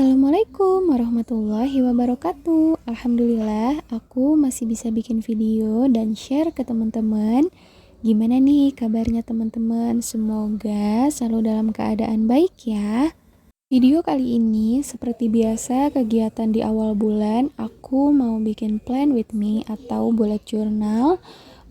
Assalamualaikum warahmatullahi wabarakatuh. Alhamdulillah, aku masih bisa bikin video dan share ke teman-teman. Gimana nih kabarnya teman-teman? Semoga selalu dalam keadaan baik ya. Video kali ini seperti biasa kegiatan di awal bulan, aku mau bikin plan with me atau bullet journal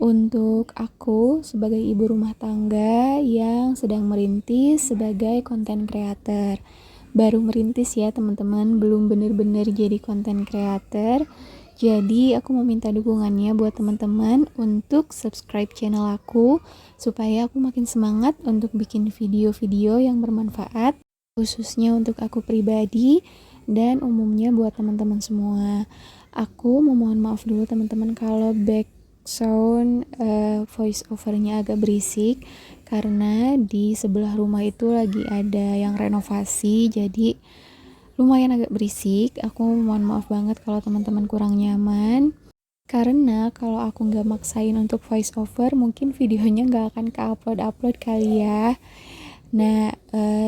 untuk aku sebagai ibu rumah tangga yang sedang merintis sebagai content creator. Baru merintis ya teman-teman, belum bener-bener jadi content creator. Jadi aku mau minta dukungannya buat teman-teman untuk subscribe channel aku supaya aku makin semangat untuk bikin video-video yang bermanfaat khususnya untuk aku pribadi dan umumnya buat teman-teman semua. Aku mohon maaf dulu teman-teman kalau background voice overnya agak berisik karena di sebelah rumah itu lagi ada yang renovasi, jadi lumayan agak berisik. Aku mohon maaf banget kalau teman-teman kurang nyaman, karena kalau aku nggak maksain untuk voice over mungkin videonya nggak akan ke-upload kali ya. Nah,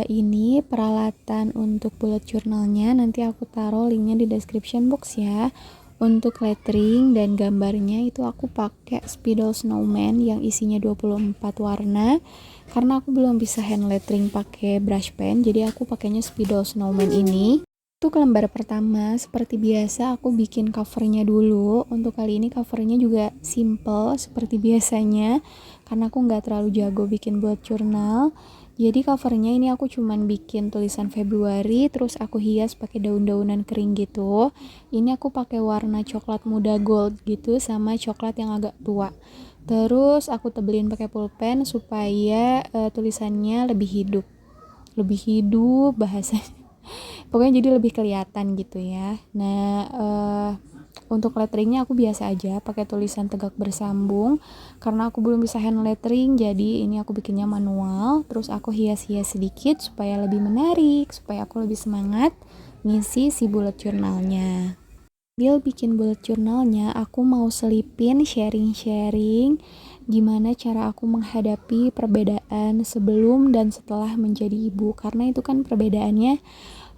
ini peralatan untuk bullet journalnya nanti aku taruh linknya di description box ya. Untuk lettering dan gambarnya itu aku pakai spidol snowman yang isinya 24 warna. Karena aku belum bisa hand lettering pakai brush pen, jadi aku pakainya spidol snowman ini. Untuk lembar pertama, seperti biasa aku bikin covernya dulu. Untuk kali ini covernya juga simple seperti biasanya, karena aku nggak terlalu jago bikin bullet journal. Jadi covernya ini aku cuman bikin tulisan Februari, terus aku hias pakai daun-daunan kering gitu. Ini aku pakai warna coklat muda gold gitu sama coklat yang agak tua. Terus aku tebelin pakai pulpen supaya tulisannya lebih hidup bahasanya. Pokoknya jadi lebih kelihatan gitu ya. Nah, untuk letteringnya aku biasa aja pakai tulisan tegak bersambung karena aku belum bisa hand lettering, jadi ini aku bikinnya manual. Terus aku hias-hias sedikit supaya lebih menarik, supaya aku lebih semangat ngisi si bullet journalnya. Sambil bikin bullet journalnya, aku mau selipin sharing-sharing gimana cara aku menghadapi perbedaan sebelum dan setelah menjadi ibu, karena itu kan perbedaannya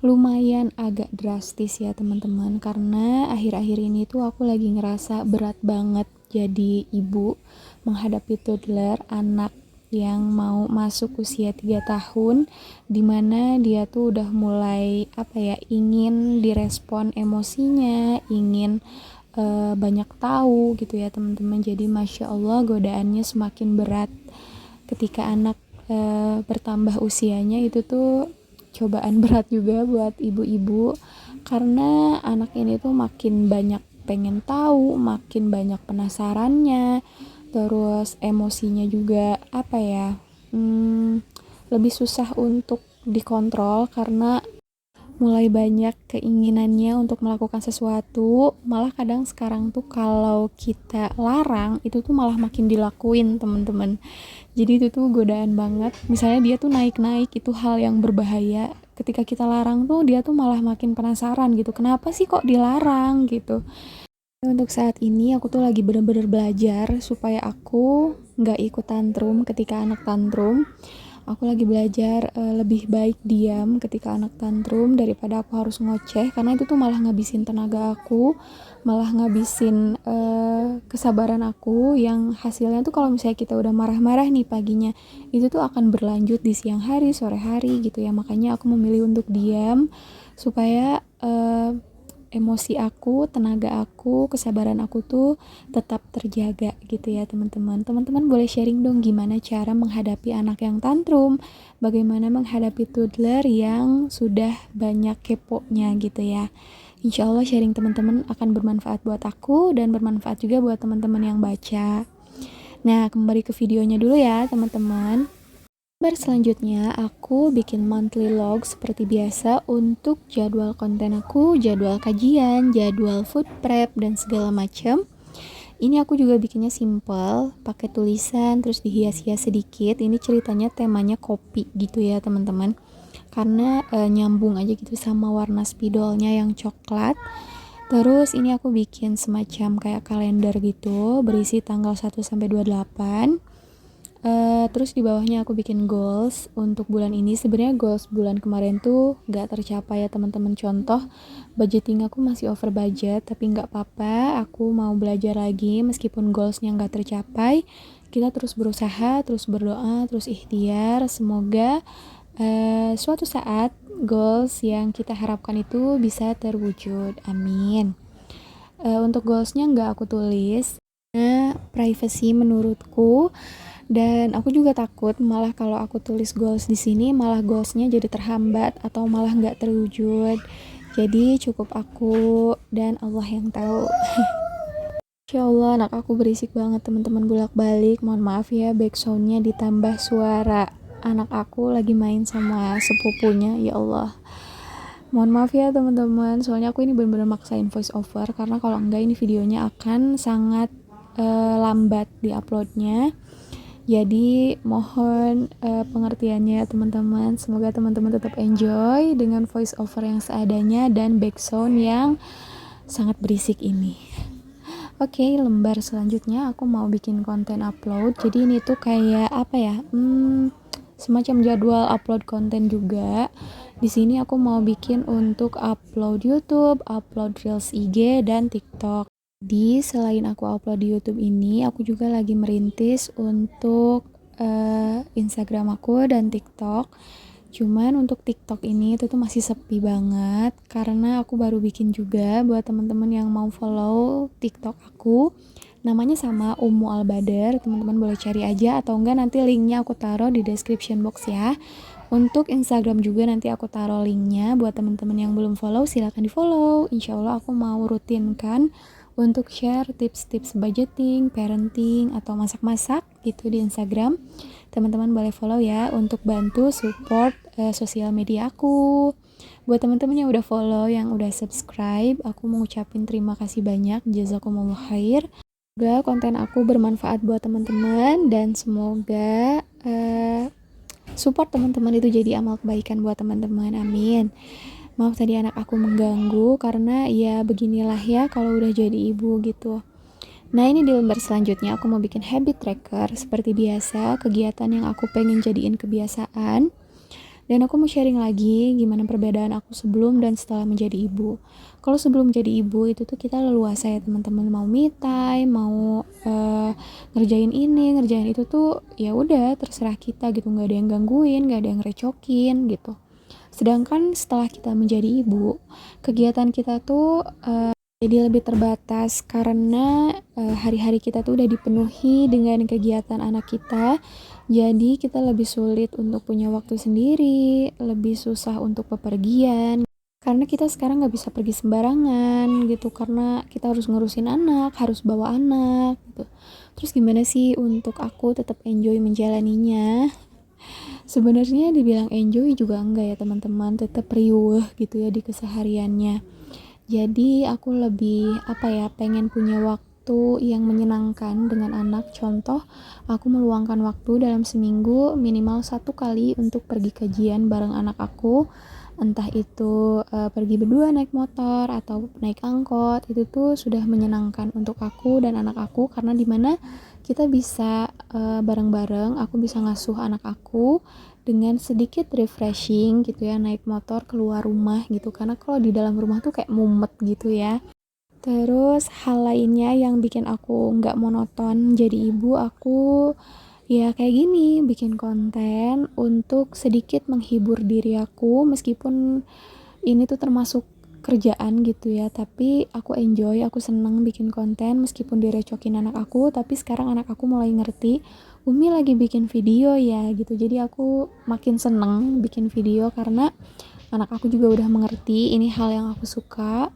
lumayan agak drastis ya teman-teman, karena akhir-akhir ini tuh aku lagi ngerasa berat banget jadi ibu, menghadapi toddler, anak yang mau masuk usia 3 tahun, dimana dia tuh udah mulai ingin direspon emosinya, ingin banyak tahu gitu ya teman-teman. Jadi Masya Allah godaannya semakin berat ketika anak bertambah usianya. Itu tuh cobaan berat juga buat ibu-ibu, karena anak ini tuh makin banyak pengen tahu, makin banyak penasarannya, terus emosinya juga lebih susah untuk dikontrol karena mulai banyak keinginannya untuk melakukan sesuatu. Malah kadang sekarang tuh kalau kita larang itu tuh malah makin dilakuin teman-teman. Jadi itu tuh godaan banget. Misalnya dia tuh naik-naik, itu hal yang berbahaya. Ketika kita larang tuh dia tuh malah makin penasaran gitu, kenapa sih kok dilarang gitu. Untuk saat ini aku tuh lagi bener-bener belajar supaya aku nggak ikut tantrum ketika anak tantrum. Aku lagi belajar lebih baik diam ketika anak tantrum daripada aku harus ngoceh, karena itu tuh malah ngabisin tenaga aku, malah ngabisin kesabaran aku, yang hasilnya tuh kalau misalnya kita udah marah-marah nih paginya, itu tuh akan berlanjut di siang hari, sore hari gitu ya. Makanya aku memilih untuk diam supaya emosi aku, tenaga aku, kesabaran aku tuh tetap terjaga gitu ya teman-teman. Teman-teman boleh sharing dong gimana cara menghadapi anak yang tantrum, bagaimana menghadapi toddler yang sudah banyak keponya gitu ya. Insya Allah sharing teman-teman akan bermanfaat buat aku dan bermanfaat juga buat teman-teman yang baca. Nah, kembali ke videonya dulu ya teman-teman. Selanjutnya aku bikin monthly log seperti biasa untuk jadwal konten aku, jadwal kajian, jadwal food prep dan segala macam. Ini aku juga bikinnya simple, pakai tulisan terus dihias-hias sedikit. Ini ceritanya temanya kopi gitu ya teman-teman. Karena nyambung aja gitu sama warna spidolnya yang coklat. Terus ini aku bikin semacam kayak kalender gitu, berisi tanggal 1 sampai 28. Terus di bawahnya aku bikin goals untuk bulan ini. Sebenarnya goals bulan kemarin tuh gak tercapai ya teman-teman. Contoh, budgeting aku masih over budget, tapi gak apa-apa, aku mau belajar lagi meskipun goalsnya gak tercapai. Kita terus berusaha, terus berdoa, terus ikhtiar. Semoga suatu saat goals yang kita harapkan itu bisa terwujud. Amin. Untuk goalsnya gak aku tulis, karena privacy menurutku. Dan aku juga takut malah kalau aku tulis goals di sini malah goalsnya jadi terhambat atau malah nggak terwujud. Jadi cukup aku dan Allah yang tahu. Insya Allah anak aku berisik banget teman-teman, bolak-balik. Mohon maaf ya, backsoundnya ditambah suara anak aku lagi main sama sepupunya. Ya Allah, mohon maaf ya teman-teman, soalnya aku ini benar-benar maksain voice over karena kalau enggak ini videonya akan sangat lambat di uploadnya. Jadi mohon pengertiannya teman-teman. Semoga teman-teman tetap enjoy dengan voice over yang seadanya dan background yang sangat berisik ini. Oke, lembar selanjutnya aku mau bikin konten upload. Jadi ini tuh kayak apa ya? Semacam jadwal upload konten juga. Di sini aku mau bikin untuk upload YouTube, upload Reels IG dan TikTok. Di selain aku upload di YouTube ini, aku juga lagi merintis untuk Instagram aku dan TikTok. Cuman untuk TikTok ini itu tuh masih sepi banget karena aku baru bikin juga buat teman-teman yang mau follow TikTok aku. Namanya sama Ummu Al-Badar, teman-teman boleh cari aja atau enggak nanti linknya aku taruh di description box ya. Untuk Instagram juga nanti aku taruh linknya buat teman-teman yang belum follow, silahkan di follow. Insya Allah aku mau rutinkan untuk share tips-tips budgeting, parenting, atau masak-masak gitu di Instagram. Teman-teman boleh follow ya untuk bantu support sosial media aku. Buat teman-teman yang udah follow, yang udah subscribe, aku mau ucapin terima kasih banyak. Jazakumullah khair. Semoga konten aku bermanfaat buat teman-teman dan semoga support teman-teman itu jadi amal kebaikan buat teman-teman. Amin. Maaf tadi anak aku mengganggu karena ya beginilah ya kalau udah jadi ibu gitu. Nah ini di lembar selanjutnya aku mau bikin habit tracker. Seperti biasa, kegiatan yang aku pengen jadiin kebiasaan. Dan aku mau sharing lagi gimana perbedaan aku sebelum dan setelah menjadi ibu. Kalau sebelum menjadi ibu itu tuh kita leluasa ya teman-teman, mau me time, mau ngerjain ini, ngerjain itu tuh ya udah terserah kita gitu, nggak ada yang gangguin, nggak ada yang recokin gitu. Sedangkan setelah kita menjadi ibu, kegiatan kita tuh jadi lebih terbatas karena hari-hari kita tuh udah dipenuhi dengan kegiatan anak kita. Jadi kita lebih sulit untuk punya waktu sendiri, lebih susah untuk bepergian. Karena kita sekarang gak bisa pergi sembarangan gitu, karena kita harus ngurusin anak, harus bawa anak gitu. Terus gimana sih untuk aku tetap enjoy menjalaninya? Sebenarnya dibilang enjoy juga enggak ya teman-teman, tetap riuh gitu ya di kesehariannya. Jadi aku lebih pengen punya waktu yang menyenangkan dengan anak. Contoh, aku meluangkan waktu dalam seminggu minimal 1 kali untuk pergi kajian bareng anak aku. Entah itu pergi berdua naik motor atau naik angkot, itu tuh sudah menyenangkan untuk aku dan anak aku karena dimana kita bisa bareng-bareng, aku bisa ngasuh anak aku dengan sedikit refreshing gitu ya, naik motor keluar rumah gitu, karena kalau di dalam rumah tuh kayak mumet gitu ya. Terus hal lainnya yang bikin aku nggak monoton jadi ibu, aku ya kayak gini, bikin konten untuk sedikit menghibur diri aku, meskipun ini tuh termasuk kerjaan gitu ya, tapi aku enjoy, aku seneng bikin konten meskipun direcokin anak aku. Tapi sekarang anak aku mulai ngerti, Umi lagi bikin video ya gitu, jadi aku makin seneng bikin video karena anak aku juga udah mengerti ini hal yang aku suka.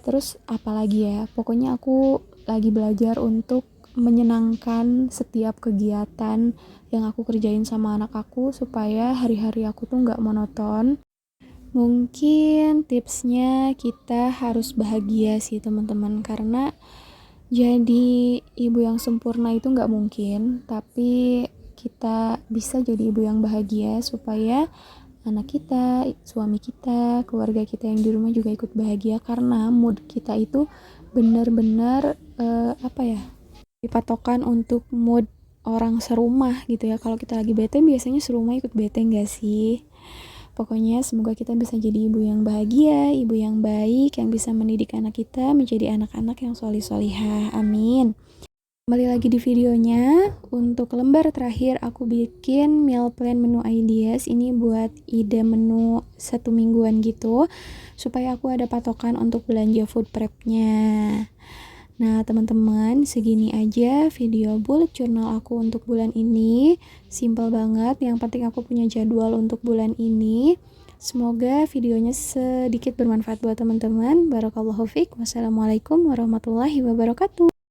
Terus apalagi ya, pokoknya aku lagi belajar untuk menyenangkan setiap kegiatan yang aku kerjain sama anak aku supaya hari-hari aku tuh gak monoton. Mungkin tipsnya kita harus bahagia sih teman-teman, karena jadi ibu yang sempurna itu gak mungkin, tapi kita bisa jadi ibu yang bahagia supaya anak kita, suami kita, keluarga kita yang di rumah juga ikut bahagia, karena mood kita itu benar-benar dipatokan untuk mood orang serumah gitu ya. Kalau kita lagi bete biasanya serumah ikut bete gak sih? Pokoknya semoga kita bisa jadi ibu yang bahagia, ibu yang baik, yang bisa mendidik anak kita menjadi anak-anak yang solih-solihah. Amin. Kembali lagi di videonya. Untuk lembar terakhir aku bikin meal plan menu ideas. Ini buat ide menu 1 mingguan gitu, supaya aku ada patokan untuk belanja food prepnya. Nah teman-teman, segini aja video bullet journal aku untuk bulan ini. Simple banget, yang penting aku punya jadwal untuk bulan ini. Semoga videonya sedikit bermanfaat buat teman-teman. Barakallahu fiik. Wassalamualaikum warahmatullahi wabarakatuh.